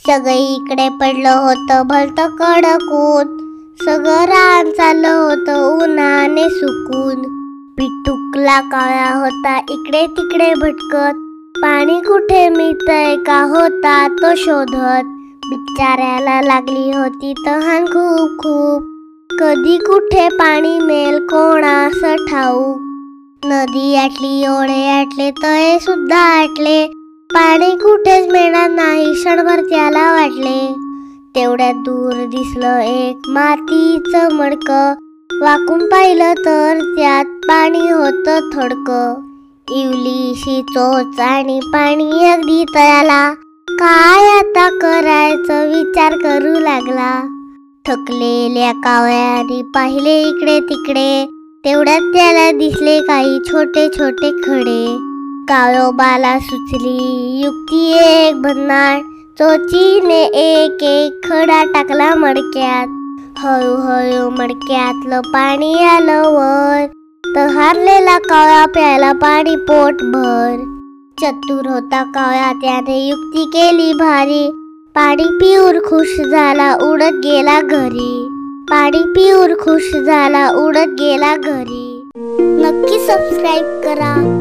सगळं इकडे पडलं होतं भलतं कडक ऊन, सगळं रान चाललं होतं उन्हाने सुकून. पिटुकला काळा होता इकडे तिकडे भटकत, पाणी कुठे मिळतंय का होता तो शोधत. बिचाऱ्याला लागली होती तहान खूप खूप, कधी कुठे पाणी मिळेल कोणास ठाऊक. नदी आटली, ओढे आटले, तळे सुद्धा आटले, पाणी कुठेच मिळणार नाही क्षणभर त्याला वाटले. तेवढ्यात दूर दिसलं एक मातीचं मडकं, वाकून पाहिलं तर त्यात पाणी होतं थोडकं. इवलीशी चोच आणि पाणी अगदी तळाला, काय आता करायचं विचार करू लागला. थकलेल्या कावळ्याने पाहिले इकडे तिकडे, तेवढ्यात त्याला दिसले काही छोटे छोटे खडे. काळोबाला सुचली युक्ती एक भन्नाट, चोचीने एक एक खडा टाकला मडक्यात. हळूहळू मडक्यातलं पाणी आलं वर, तहारलेला कावळा प्यायला पाणी पोटभर. चतुर होता कावळा त्याने युक्ती केली भारी, पाणी पिऊन खुश झाला उडत गेला घरी. पाणी पिऊन खुश झाला उडत गेला घरी. नक्की सबस्क्राईब करा.